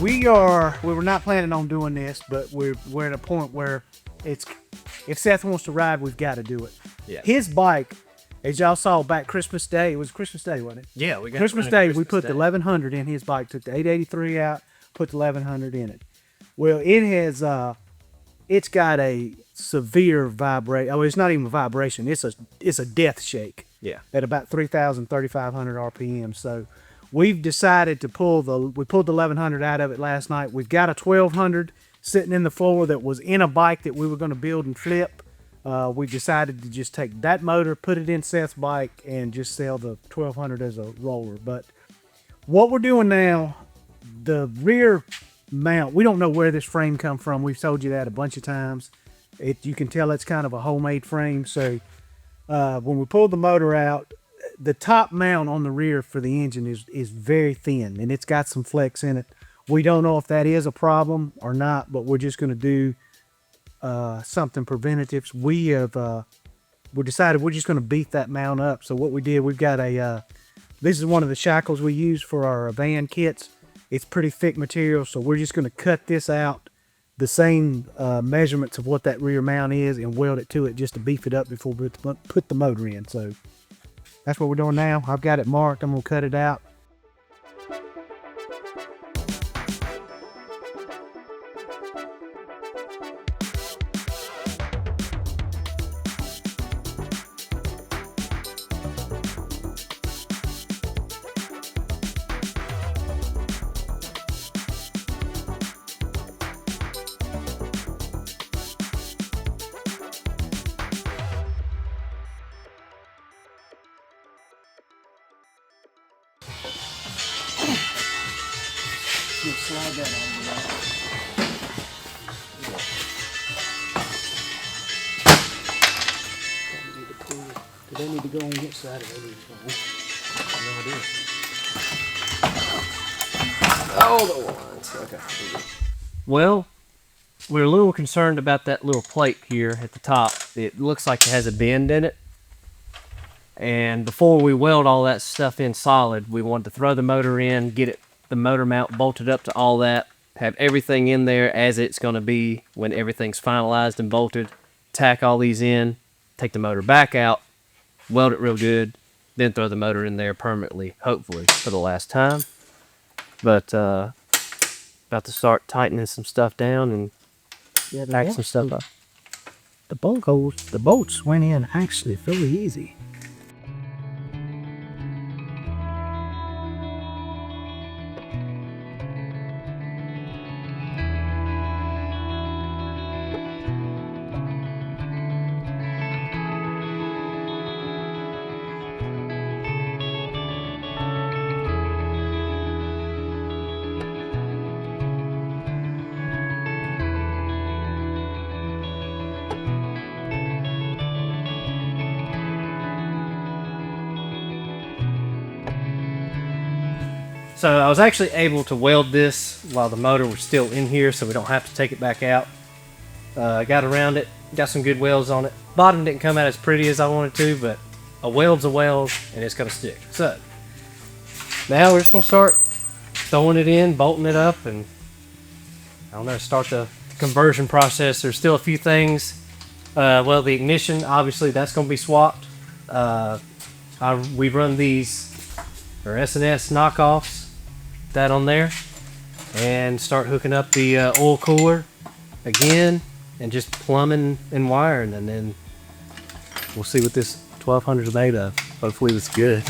We were not planning on doing this, but we're at a point where if Seth wants to ride, we've got to do it. Yeah. His bike, as y'all saw back Christmas Day, it was Christmas Day, wasn't it? Yeah, we got Christmas Day. We put the 1100 in his bike, took the 883 out, put the 1100 in it. Well, it has it's got a severe vibration. Oh, it's not even a vibration. It's a death shake. Yeah. At about 3,000, 3,500 RPM. So we've decided to we pulled the 1100 out of it last night. We've got a 1200 sitting in the floor that was in a bike that we were going to build and flip. We decided to just take that motor, put it in Seth's bike, and just sell the 1200 as a roller. But what we're doing now, the rear mount, we don't know where this frame come from. We've told you that a bunch of times. You can tell it's kind of a homemade frame. So when we pulled the motor out, the top mount on the rear for the engine is very thin, and it's got some flex in it. We don't know if that is a problem or not, but we're just going to do something preventative. We decided we're just going to beef that mount up. So what we did, we've got this is one of the shackles we use for our van kits. It's pretty thick material, so we're just going to cut this out, the same measurements of what that rear mount is, and weld it to it just to beef it up before we put the motor in. So that's what we're doing now. I've got it marked. I'm going to cut it out. Slide that on there. Do they need to go on which side of it? No idea. Oh, the ones. Okay. Well, we're a little concerned about that little plate here at the top. It looks like it has a bend in it. And before we weld all that stuff in solid, we wanted to throw the motor in, get the motor mount bolted up to all that, have everything in there as it's going to be when everything's finalized and bolted, tack all these in, take the motor back out, weld it real good, then throw the motor in there permanently, hopefully, for the last time. But about to start tightening some stuff down and pack some stuff up. The bolts went in actually fairly easy. So I was actually able to weld this while the motor was still in here, so we don't have to take it back out. Got around it, got some good welds on it. Bottom didn't come out as pretty as I wanted to, but a weld's a weld, and it's gonna stick. So now we're just gonna start throwing it in, bolting it up, and I don't know, start the conversion process. There's still a few things. Well, the ignition, obviously, that's gonna be swapped. We run these or S&S knockoffs, that on there, and start hooking up the oil cooler again, and just plumbing and wiring, and then we'll see what this 1200 is made of. Hopefully it's good.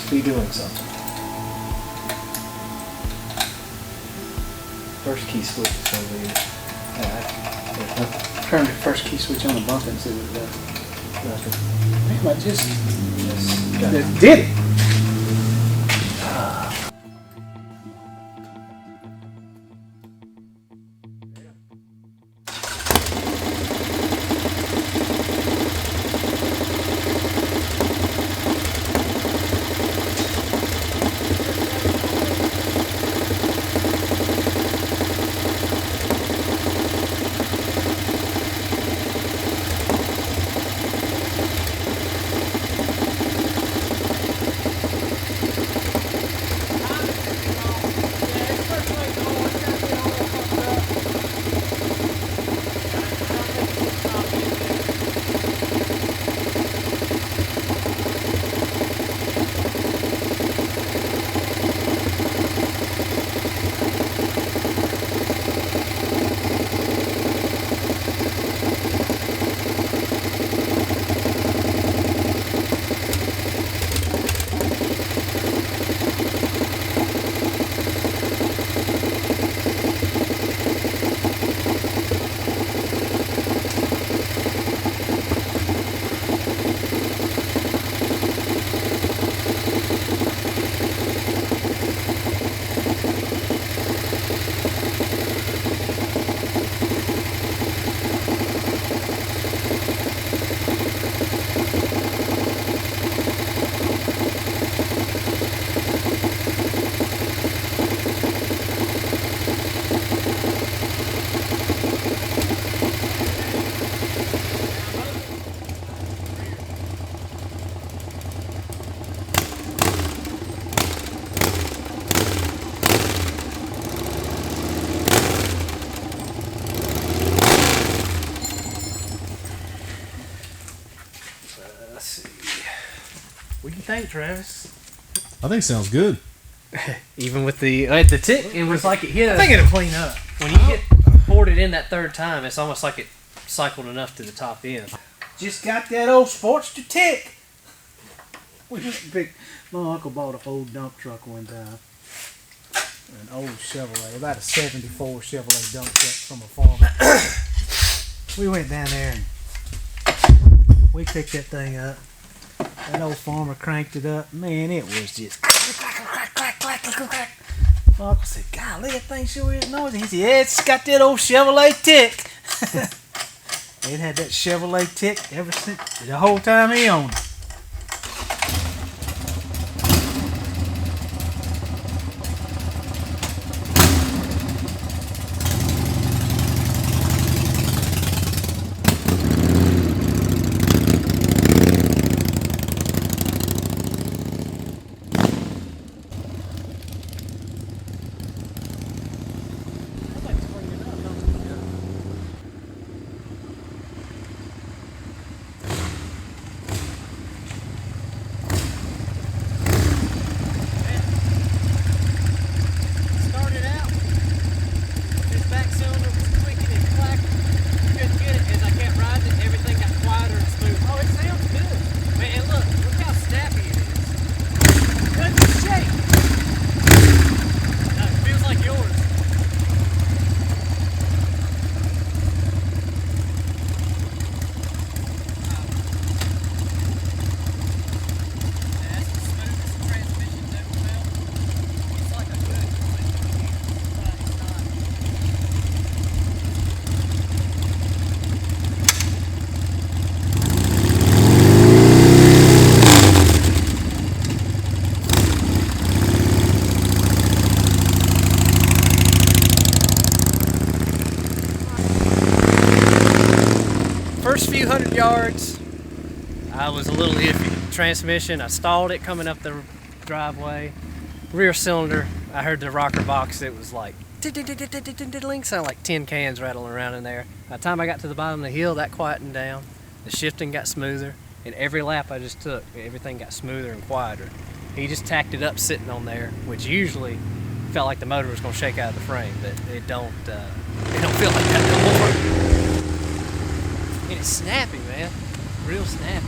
be doing something. First key switch is going to be Turn the first key switch on the bump and see what it does. nothing. Damn, I just Yes. did it. Let's see. What do you think, Travis? I think sounds good. Even with the tick, it was like it hit. I think it'll clean up. When you poured it in that third time, it's almost like it cycled enough to the top end. Just got that old Sportster tick. My uncle bought a old dump truck one time. An old Chevrolet, about a 74 Chevrolet dump truck from a farmer. We went down there and we picked that thing up. That old farmer cranked it up. Man, it was just clack. My uncle said, golly, that thing sure is noisy. He said, yeah, it's got that old Chevrolet tick. It had that Chevrolet tick ever since the whole time he owned it. First few 100 yards, I was a little iffy. Transmission, I stalled it coming up the driveway. Rear cylinder, I heard the rocker box. It was like sound like tin cans rattling around in there. By the time I got to the bottom of the hill, that quietened down. The shifting got smoother, and every lap I just took, everything got smoother and quieter. He just tacked it up sitting on there, which usually felt like the motor was going to shake out of the frame, but it don't feel like that no more. And it's snappy, man. Real snappy.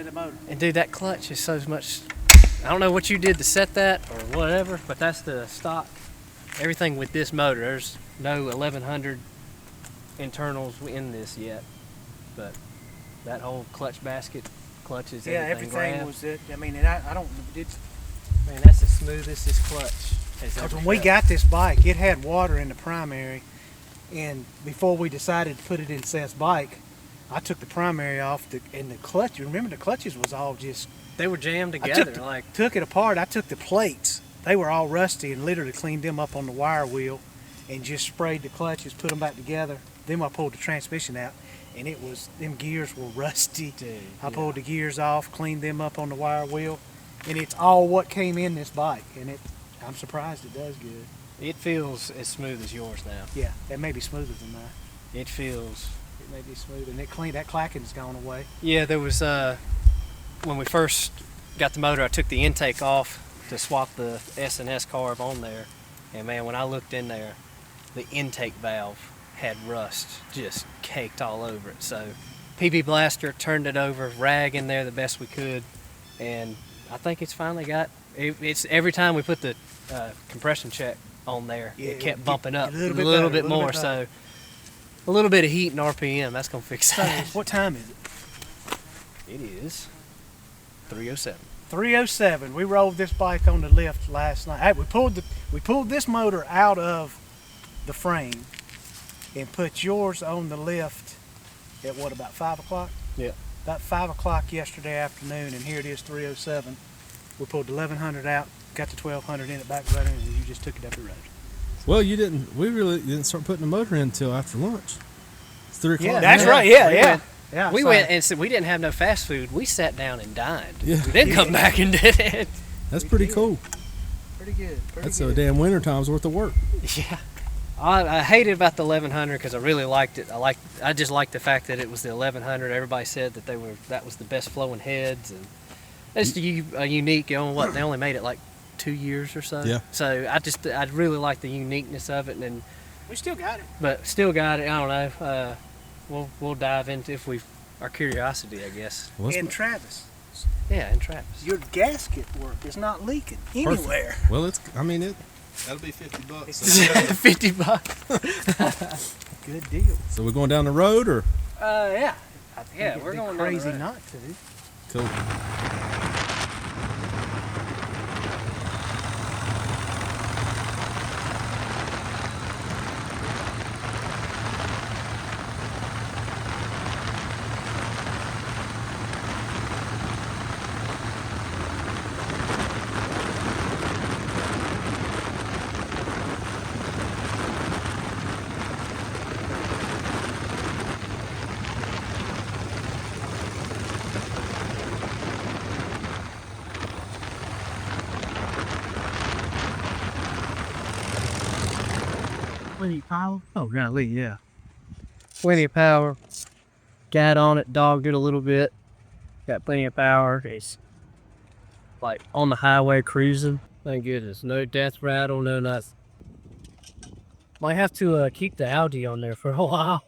definitely the motor. And dude, that clutch is so much. I don't know what you did to set that or whatever, but that's the stock. Everything with this motor. There's no 1100 internals in this yet, but that whole clutch basket, clutches, everything grabbed. was it. I mean, and I don't. It's Man, that's the smoothest this clutch has because ever when we felt. got this bike, it had water in the primary, and before we decided to put it in Seth's bike, I took the primary off, and the clutch. You remember the clutches was all just. They were jammed I together. took it apart. I took the plates. They were all rusty and literally cleaned them up on the wire wheel and just sprayed the clutches, put them back together. Then I pulled the transmission out, and them gears were rusty. Dude, I pulled the gears off, cleaned them up on the wire wheel, and it's all what came in this bike. And I'm surprised it does good. It feels as smooth as yours now. Yeah, it may be smoother than mine. It feels. It may be smooth, and that clacking's gone away. Yeah, there was when we first got the motor, I took the intake off to swap the S&S carb on there, and man, when I looked in there, the intake valve had rust just caked all over it. So PB Blaster turned it over, rag in there the best we could, and I think it's finally got. It's every time we put the compression check on there, Yeah, it kept bumping up a little bit more. better. So a little bit of heat and RPM, that's gonna fix So, that. what time is it? It is 3:07. 3:07. We rolled this bike on the lift last night. Hey, we pulled this motor out of the frame and put yours on the lift at what, about 5 o'clock? Yeah. About 5 o'clock yesterday afternoon, and here it is 3:07. We pulled the 1100 out, got the 1200 in it back running, and you just took it up the road. Well, we really didn't start putting the motor in until after lunch. It's 3 o'clock. That's now. right. Yeah, We yeah. went- Yeah, We so- went and said we didn't have no fast food. We sat down and dined. Yeah. We didn't come back and did it. That's pretty cool. Pretty good. That's a damn winter time's worth of work. Yeah. I hated about the 1100 because I really liked it. I just liked the fact that it was the 1100. Everybody said that that was the best flowing heads, and it's a unique. They only made it like 2 years or so. Yeah. So I really like the uniqueness of it, and We still got it. but still got it. I don't know. We'll dive into our curiosity, I guess. Well, And Travis, Yeah, and Travis. your gasket work is not leaking perfect. anywhere. Well, That'll be $50. 50 bucks. Good deal. so we're going down the road or Yeah. I think Yeah, it'd we're be going down the crazy road. not to. cool. Plenty of power? Oh, golly, yeah. Plenty of power. Got on it, dogged it a little bit. Got plenty of power. It's like on the highway cruising. Thank goodness. No death rattle, no nothing. Might have to keep the algae on there for a while.